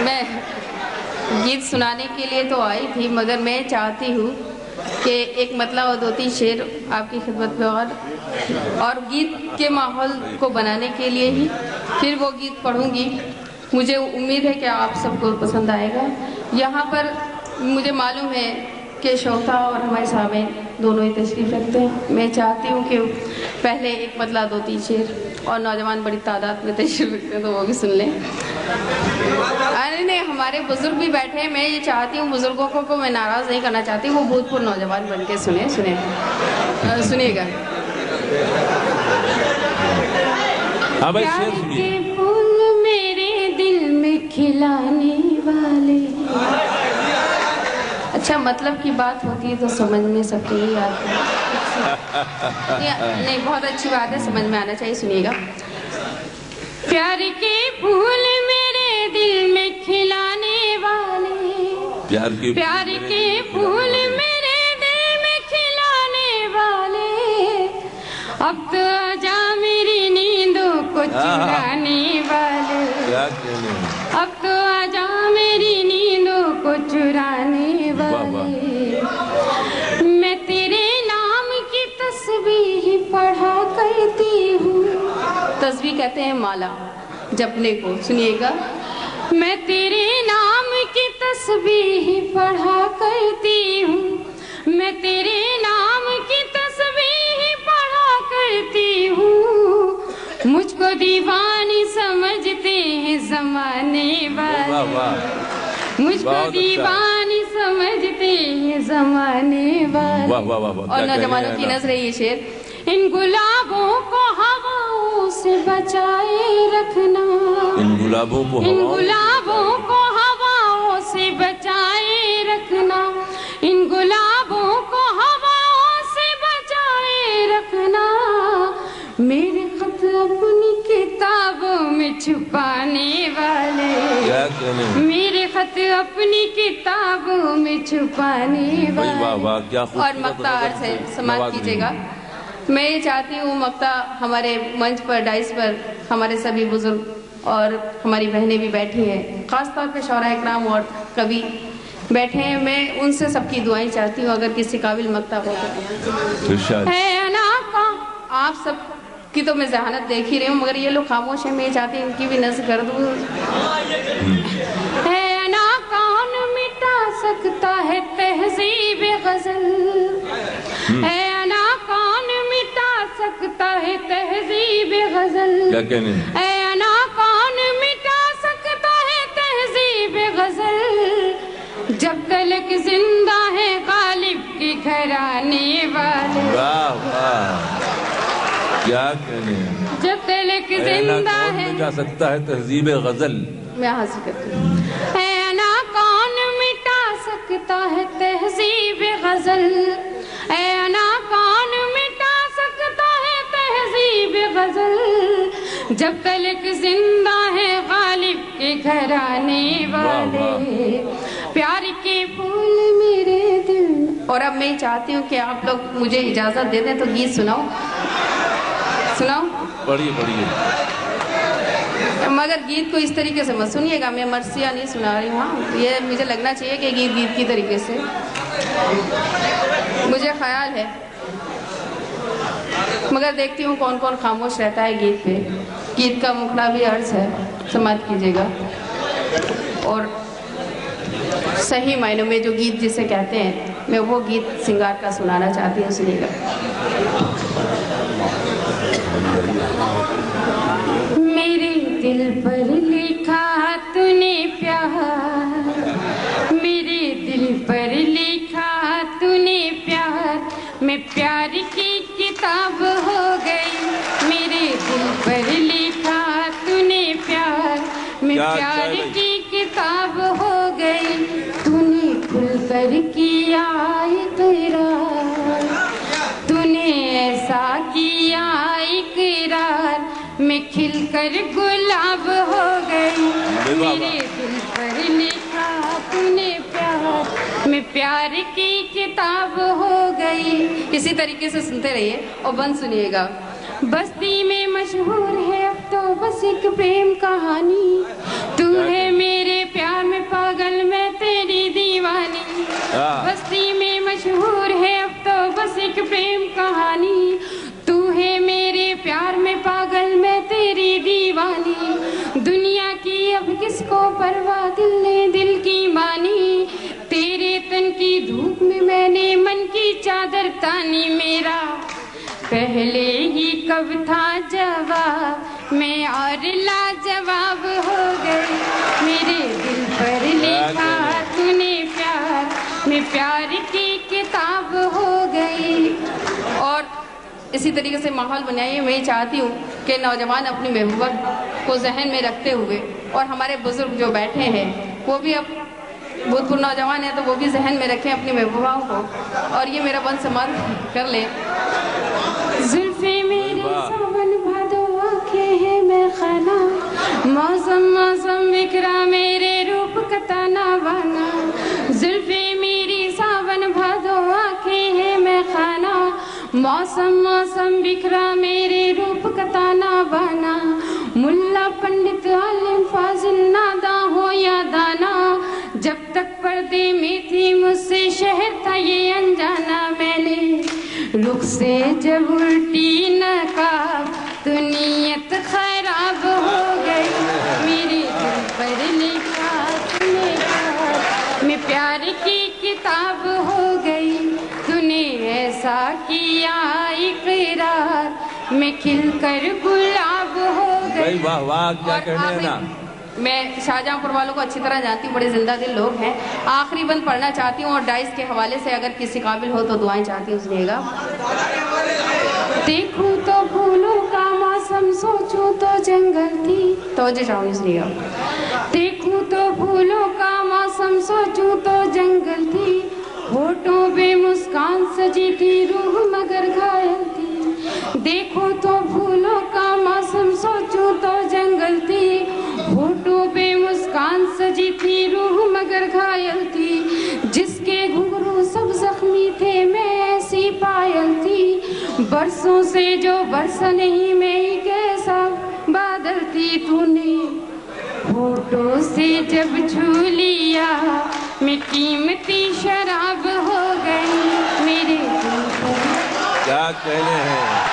میں گیت سنانے کے لیے تو آئی تھی، مگر میں چاہتی ہوں کہ ایک مطلع و دوتی شعر آپ کی خدمت میں اور گیت کے ماحول کو بنانے کے لیے ہی پھر وہ گیت پڑھوں گی۔ مجھے امید ہے کہ آپ سب کو پسند آئے گا۔ یہاں پر مجھے معلوم ہے کہ شوتا اور ہمارے سامنے دونوں ہی تشریف رکھتے ہیں۔ میں چاہتی ہوں کہ پہلے ایک مطلع دوتی شعر، اور نوجوان بڑی تعداد میں تشریف رکھتے ہیں تو وہ بھی سن لیں۔ نہیں، ہمارے بزرگ بھی بیٹھے ہیں، میں یہ چاہتی ہوں بزرگوں کو میں ناراض نہیں کرنا چاہتی، وہ بھوت پور نوجوان بن کے سنیے گا۔ پیار کے پھول میرے دل میں کھلانے والے، اچھا مطلب کی بات ہوتی ہے تو سمجھ میں سب کے ہی آتی ہے۔ نہیں، بہت اچھی بات ہے، سمجھ میں آنا چاہیے، سنیے گا۔ پیار کے پھول میرے دل میں کھلانے والے، پیار کے پھول میرے دل میں کھلانے والے، اب تو آجا میری نیندوں کو چرانے والے، اب تو آجا میری نیندوں کو چرانے والے، میں تیرے نام کی تسبیح پڑھا کرتی ہوں۔ تسبیح کہتے ہیں مالا جپنے کو، سنیے گا۔ میں تیرے نام کی تسبیح پڑھا کرتی ہوں، میں تیرے نام کی تسبیح پڑھا کرتی ہوں، مجھ کو دیوانی سمجھتے ہیں زمانے والے، مجھ کو دیوانی سمجھتے ہیں زمانے والے۔ اور نوجوانوں کی نظر یہ شعر۔ ان گلابوں کو ہواؤں سے بچائے رکھنا، ان گلابوں کو ہواؤں سے بچائے رکھنا، ان گلابوں کو ہواؤں سے بچائے رکھنا، میرے خط اپنی کتابوں میں چھپانے والے، میرے خط اپنی کتابوں میں چھپانے والے۔ اور مقطع عرض ہے، سماعت کیجئے گا۔ میں یہ چاہتی ہوں مقطع ہمارے منچ پر ڈائس پر ہمارے سبھی بزرگ اور ہماری بہنیں بھی بیٹھی ہیں، خاص طور پہ شعراء اکرام اور کبھی بیٹھے ہیں، میں ان سے سب کی دعائیں چاہتی ہوں اگر کسی قابل مقطع ہو تو۔ ہے انا کا، آپ سب کی تو میں ذہانت دیکھ ہی رہی ہوں، مگر یہ لوگ خاموش ہیں، میں یہ چاہتی ہوں ان کی بھی نظر کر دوں۔ ہے انا کون مٹا سکتا ہے تہذیب غزل، ہے انا کون مٹا سکتا ہے تہذیب غزل، اے انا کون مٹا سکتا ہے تہذیب غزل، جب تلک زندہ ہے غالب کے گھرانے والے، کیا کہنے ہیں، جب تلک زندہ ہے، مٹا سکتا ہے تہذیب غزل، میں حاصل کرتی ہوں۔ اے انا کون مٹا سکتا ہے تہذیب غزل، اے انا کون مٹا سکتا ہے تہذیب غزل، جب تلک زندہ ہے غالب کے گھرانے والے، پیار کے پھول میرے دل۔ اور اب میں چاہتی ہوں کہ آپ لوگ مجھے اجازت دے دیں تو گیت سناؤ، پڑھیے، مگر گیت کو اس طریقے سے مت سنیے گا، میں مرثیہ نہیں سنا رہی ہوں، یہ مجھے لگنا چاہیے کہ گیت کی طریقے سے، مجھے خیال ہے، مگر دیکھتی ہوں کون کون خاموش رہتا ہے گیت پہ۔ گیت کا مکھڑا بھی عرض ہے، سماعت کیجئے گا۔ اور صحیح معنوں میں جو گیت جسے کہتے ہیں، میں وہ گیت سنگار کا سنانا چاہتی ہوں، سنیے گا۔ میرے دل پر لکھا تو نے پیار، میرے دل پر لکھا تو نے پیار، میں پیار کی کتاب ہو گئی، میرے دل پر لکھا تو نے پیار، میں پیار کی کتاب ہو گئی، تو نے کھل کر کیا اقرار، تو نے ایسا کیا اقرار، میں کھل کر گلاب ہو گئی، میرے دل پر لکھا تو نے پیار، میں پیار کی کتاب ہو گئی۔ اسی طریقے سے سنتے رہیے اور بند سنیے گا۔ بستی میں مشہور ہے اب تو بس ایک پریم کہانی، تو ہے میرے پیار کہانی. تو ہے میرے پیار میں پاگل میں تیری دیوانی. دنیا کی اب کس کو پرواہ دل نے دل کی مانی. تیرے تن کی دھوپ میں نے من کی چادر تانی. میرا پہلے ہی کب تھا جواب میں اور لاجواب ہو گئی. میرے دل پر لکھا تو نے پیار میں پیار کی کتاب ہو گئی. اور اسی طریقے سے ماحول بنائیے. میں یہ چاہتی ہوں کہ نوجوان اپنی محبوبہ کو ذہن میں رکھتے ہوئے اور ہمارے بزرگ جو بیٹھے ہیں وہ بھی اب بہت پر نوجوان ہیں تو وہ بھی ذہن میں رکھیں اپنی محبوباؤں کو. اور یہ میرا بند سماعت کر لیں. زلفیں میرے ساون بھادو آنکھیں ہیں میں خانہ. موسم موسم بکھرا میرے روپ کا تانا بانا. زلفیں میری ساون بھادو آنکھیں ہیں میں خانہ. موسم موسم بکھرا میرے روپ کا تانا بانا. ملا پنڈت عالم فاضل نادا ہو یا دانا. جب تک پردے میں تھی مجھ سے شہر تھا یہ انجانا. میں نے رخ سے جب الٹی نقاب تو نیت خراب ہو گئی. میرے دل پر لکھا تو نے پیار میں پیار کی کتاب ہو گئی. تو نے ایسا کیا اقرار میں کھل کر گلاب ہو گئی. واہ واہ کیا کہنے ہیں نا. میں شاہجہاں پور والوں کو اچھی طرح جانتی ہوں, بڑے زندہ دل لوگ ہیں. آخری بند پڑھنا چاہتی ہوں اور ڈائس کے حوالے سے اگر کسی قابل ہو تو دعائیں چاہتی ہوں سنیے گا. دیکھوں تو پھولوں کا موسم سوچوں تو جنگل تھی. توجہ چاہوں گی سنیے گا. دیکھوں تو پھولوں کا موسم سوچوں تو جنگل تھی. ہونٹوں پہ مسکان سجی تھی روح مگر گھائل تھی. دیکھو تو پھولوں کا موسم سوچوں تو جنگل تھی. ہونٹوں پہ مسکان سجی تھی روح مگر گھائل تھی. جس کے گھنگرو سب زخمی تھے میں ایسی پائل تھی. برسوں سے جو برس نہیں میں ایک ایسا بادل تھی. تو نے ہونٹوں سے جب چھو لیا میں قیمتی شراب ہو گئی. میرے دل پر کیا کہنے ہیں.